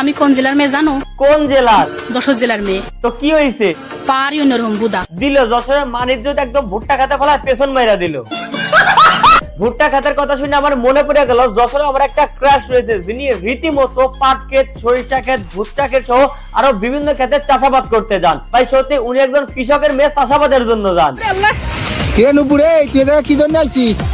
আমি কোন জেলার মেয়ে জানো? কোন জেলার? যশোর জেলার মেয়ে। তো কি হয়েছে? পারি অন্যরকম বুদা দিল যশোরের মানিজ্য একদম ভুট্টা খাতে ফেলায় পেছন মাইরা দিল। ভুট্টা খাতের কথা শুনে আমার মনে পড়ে গেল যশোরে আমার একটা ক্রাশ রয়েছে, যিনি রীতিমতো পাট ক্ষেত, সরিষা ক্ষেত, ভুট্টা ক্ষেত সহ আরো বিভিন্ন ক্ষেতে চাষাবাদ করতে যান। ভাই সত্যি উনি একজন কৃষকের মেয়ে, চাষাবাদের জন্য যান।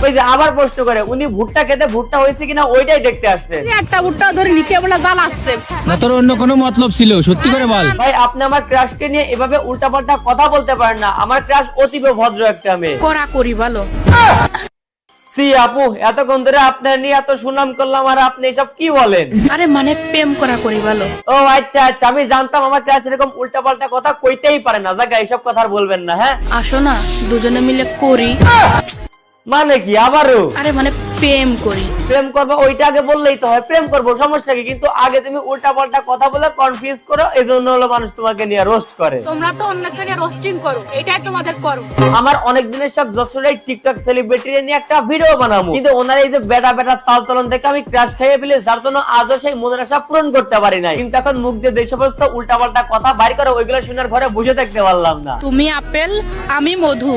ওই যে আবার প্রশ্ন করে উনি ভুট্টা খেতে ভুট্টা হয়েছে কিনা ওইটাই দেখতে আসছে। একটা ভুট্টা ধরে নিচে বলে জাল আসছে না, তোর অন্য কোনো মতলব ছিল? সত্যি করে বল ভাই, আপনি আমার ক্রাশকে নিয়ে এভাবে উল্টাপাল্টা কথা বলতে পারেন না। আমার ক্রাশ অতীব ভদ্র একটা মেয়ে। করা করি ভালো। সি আপু, এতক্ষণ ধরে আপনার নিয়ে এত সুনাম করলাম আর আপনি এসব কি বলেন? আরে মানে প্রেম করা করি ভালো। ও আচ্ছা আচ্ছা, আমি জানতাম আমার ক্লাস এরকম উল্টাপাল্টা কথা কইতেই পারে না। জায়গা এইসব কথা আর বলবেন না। হ্যাঁ আসো না দুজনে মিলে করি। মানে কি আবারও? আরে মানে প্রেম করি। প্রেম করবো ওইটা আগে বললেই তো হয়। প্রেম করবো সমস্যা কি? কিন্তু আগে তুমি উল্টাপাল্টা কথা বলে কনফিউজ করো, এজন্য হলো মানুষ তোমাকে নিয়ে রোস্ট করে। তোমরা তো অন্যকে নিয়ে রোস্টিং করো, এটাই তোমাদের করো। আমার অনেক দিনের সব যশোরের টিকটক সেলিব্রিটি নিয়ে একটা ভিডিও বানাবো, কিন্তু ওনার এই যে বেটা বেটা চাল চলন দেখে আমি ক্রাশ খাইয়ে ফেলে, যার জন্য আজও সেই মনের আশা পূরণ করতে পারি নাই। কিন্তু এখন মুখ দিয়ে যে সমস্ত উল্টাপাল্টা কথা বাইর করে ওইগুলো শুনার ঘরে বসে থাকতে পারলাম না। তুমি আপেল আমি মধু,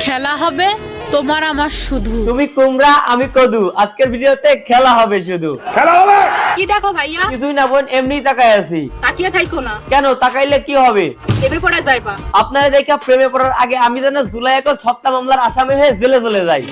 খেলা হবে তোমার আমার শুধু। তুমি কুমড়া আমি কদু, আজকের ভিডিওতে খেলা হবে শুধু। কি দেখো ভাইয়া? কিছুই না বোন, এমনি তাকাই আছি। তাকিয়ে থাইকো না। কেন তাকাইলে কি হবে? প্রেমে পড়ে যাইবা। আপনারা দেখা প্রেমে পড়ার আগে আমি যেন জুলাই 21 হত্যা মামলার আসামি হয়ে জেলে চলে যাই।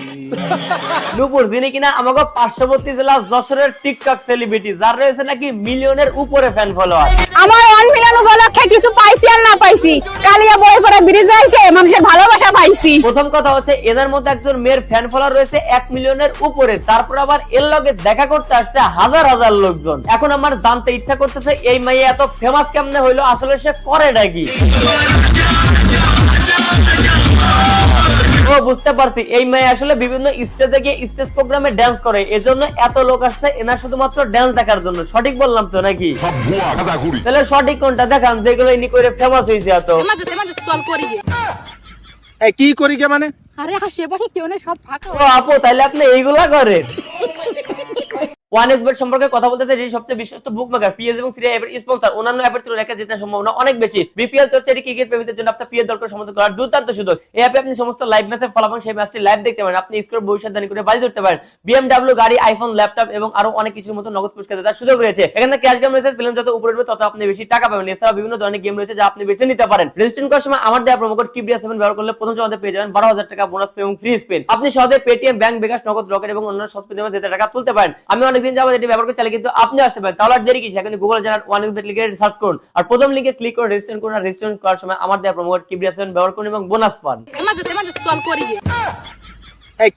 নূপুর, যিনি কিনা আমাকে পার্শ্ববর্তী জেলা যশোরের টিকটক সেলিব্রিটি, যার রয়েছে নাকি মিলিয়নের উপরে ফ্যান ফলোয়ার। আমার 1 মিলিয়ন উপলক্ষে কিছু পাইছি আর না পাইছি, কালিয়া বইপাড়া ব্রিজে এসে মানুষের ভালোবাসা পাইছি। প্রথম কথা হচ্ছে এদের মধ্যে একজন মেয়ের ফ্যান ফলোয়ার রয়েছে 1 মিলিয়নের উপরে, তারপর আবার এর লগে দেখা করতে আসছে হাজার হাজার লোকজন। এখন আমার জানতে ইচ্ছা করতেছে এই মেয়ে এত ফেমাস কেমনে হইলো, আসলে সে করেটা কি? ও বুঝতে পারছি, এই মেয়ে আসলে বিভিন্ন স্টেজে গিয়ে স্টেজ প্রোগ্রামে ড্যান্স করে, এজন্য এত লোক আসছে এনার শুধুমাত্র ড্যান্স দেখার জন্য। সঠিক বললাম তো নাকি? তাহলে সঠিক কোনটা দেখান যেগুলো ইনি করে ফেমাস হয়েছে এত? চল করি। কি করি কে মানে? আরে আশেপাশে কেউ নেই, সব ফাঁকা। ও আপু, তাহলে আপনি এইগুলা করেন? ওয়ানএক্সবেট সম্পর্কে কথা বলতে চাই, যেটি সবচেয়ে বিশ্বস্ত বুকমেকার, পিএস এবং সিরিয়া অ্যাপের স্পন্সর। অন্যান্য অ্যাপের তুলনায় রেখে জেতার সম্ভাবনা অনেক বেশি। বিপিএল চলছে, এটি ক্রিকেট প্রেমীদের জন্য আপনার প্রিয় দলকে সমর্থন করার দুর্দান্ত সুযোগ। এই অ্যাপে আপনি সমস্ত লাইভ ম্যাচের ফলাফল সেই ম্যাচটি লাইভ দেখতে পারেন। আপনি স্কোর ভবিষ্যৎবাণী করে বাজি ধরতে পারেন। বিএমডব্লিউ গাড়ি, আইফোন, ল্যাপটপ এবং আরো অনেক কিছুর মতো নগদ পুরস্কার জেতার সুযোগ রয়েছে। এখানে ক্যাশ গেম রয়েছে, প্লেন যত উপরে উঠবে তত আপনি বেশি টাকা পাবেন। এছাড়াও বিভিন্ন ধরনের গেম রয়েছে যা আপনি বেছে নিতে পারেন। রেজিস্ট্রেশন করার সময় আমার দেওয়া প্রোমো কোড কিবরিয়া7 ব্যবহার করলে প্রথম জমাতে পেয়ে যাবেন 12,000 টাকা বোনাস এবং ফ্রি স্পিন। আপনি সহজে পেটিএম, ব্যাংক, বিকাশ, নগদ, রকেট এবং অন্যান্য সব স্পিনে যেতে টাকা তুলতে পারেন। আমি অনেকদিন যাবত এটি ব্যবহার করে চালাই, কিন্তু আপনি আসতে পারেন। তাহলে আর দেরি কিসে? এখন গুগল জানার ওয়ানএক্সবেট লিখে সার্চ করুন আর প্রথম লিংকে ক্লিক করে রেজিস্ট্রেশন করুন। আর রেজিস্ট্রেশন করার সময় আমার দেওয়া প্রোমো কোড কিবরিয়া7 ব্যবহার করুন এবং বোনাস পান। চল করি।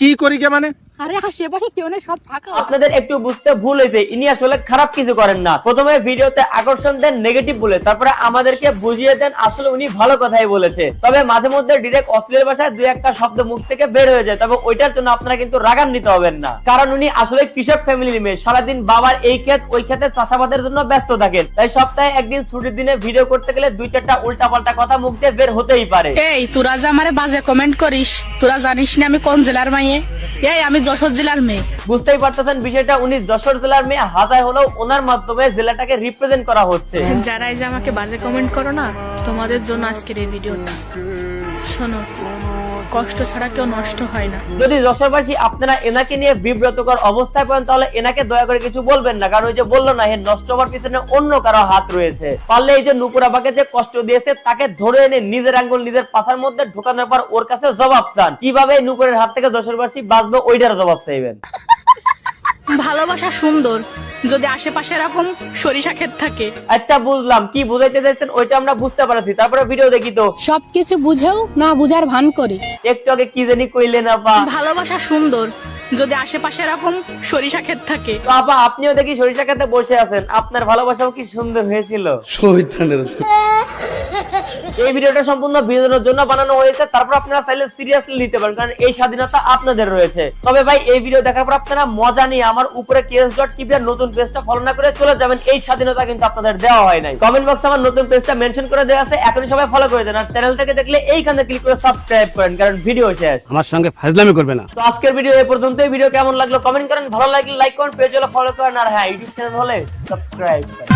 কি করি কে মানে? আরে আশেপাশে কেউ নেই, সব ফাঁকা। আপনাদের একটু বুঝতে ভুল হয়েছে, ইনি আসলে খারাপ কিছু করেন না। প্রথমে ভিডিওতে আকর্ষণ দেন নেগেটিভ বলে, তারপরে আমাদেরকে বুঝিয়ে দেন আসলে উনি ভালো কথাই বলেছে। তবে মাঝে মধ্যে ডিরেক্ট অশ্লীল ভাষায় দুই একটা শব্দ মুখ থেকে বের হয়ে যায়, তবে ওইটার জন্য আপনারা কিন্তু রাগান্বিত হবেন না, কারণ উনি আসলে কৃষক ফ্যামিলির মেয়ে। সারাদিন বাবার এই ক্ষেত ওই ক্ষেতে চাষাবাদের জন্য ব্যস্ত থাকেন, তাই সপ্তাহে একদিন ছুটির দিনে ভিডিও করতে গেলে 2-4টা উল্টাপাল্টা কথা মুখ দিয়ে বের হতেই পারে। এই তোরা যে আমারে বাজে কমেন্ট করিস, তোরা জানিস না আমি কোন জেলার মেয়ে? এই আমি যশোর জেলার মেয়ে। বুঝতেই পারতেছেন বিষয়টা, উনি যশোর জেলার মেয়ে, হাজার হলেও ওনার মাধ্যমে জেলাটাকে রিপ্রেজেন্ট করা হচ্ছে। যারা এই যে আমাকে বাজে কমেন্ট করো না, তোমাদের জন্য আজকের এই ভিডিওটা। শোনো, কষ্ট ছাড়া কেউ নষ্ট হয় না। যদি যশোরবাসী আপনারা এনাকে নিয়ে বিব্রতকর অবস্থায় পড়েন, তাহলে এনাকে দয়া করে কিছু বলবেন না, কারণ ওই যে বললো না, নষ্ট হওয়ার পিছনে অন্য কারো হাত রয়েছে। পারলে এই যে নুপুর আপাকে যে কষ্ট দিয়েছে তাকে ধরে এনে নিজের আঙ্গুল নিজের পাছার মধ্যে ঢোকানোর পর ওর কাছে জবাব চান। কিভাবে নুপুরের হাত থেকে যশোরবাসী বাঁচবে ওইটার জবাব চাইবেন। ভালোবাসা সুন্দর যদি আশেপাশে এরকম সরিষা ক্ষেত থাকে। আচ্ছা বুঝলাম, কি বুঝাইতে চাইছেন ওইটা আমরা বুঝতে পারছি। তারপরে ভিডিও দেখি তো। সবকিছু বুঝেও না বুঝার ভান করি। একটু আগে কি জানি কইলেন আপা? ভালোবাসা সুন্দর যদি আশেপাশে এরকম সরিষা ক্ষেত থাকে। তো আপা, আপনিও দেখি সরিষা খেতে বসে আছেন, আপনার ভালোবাসাও কি সুন্দর হয়েছিল? এই ভিডিওটা সম্পূর্ণ বিনোদনের জন্য বানানো হয়েছে, তারপর আপনারা চাইলে সিরিয়াসলি নিতে পারেন, কারণ এই স্বাধীনতা আপনাদের রয়েছে। তবে ভাই এই ভিডিও দেখার পর আপনারা মজা নিয়ে আমার উপরে ks.tv এর নতুন পেজটা ফলো না করে চলে যাবেন, এই স্বাধীনতা কিন্তু আপনাদের দেওয়া হয় নাই। কমেন্ট বক্সে আমার নতুন পেজটা মেনশন করে দেওয়া আছে, এখনই সবাই ফলো করে দেন। আর চ্যানেল থেকে দেখলে এইখানে ক্লিক করে সাবস্ক্রাইব করেন, কারণ ভিডিও শেষ। আমার সঙ্গে ফাজলামি করবে না। তো আজকের ভিডিও এই পর্যন্তই। ভিডিও কেমন লাগলো কমেন্ট করেন, ভালো লাগলে লাইক করেন, পেজ হলে ফলো করেন, আর হ্যাঁ ইউটিউব চ্যানেল হলে সাবস্ক্রাইব করেন।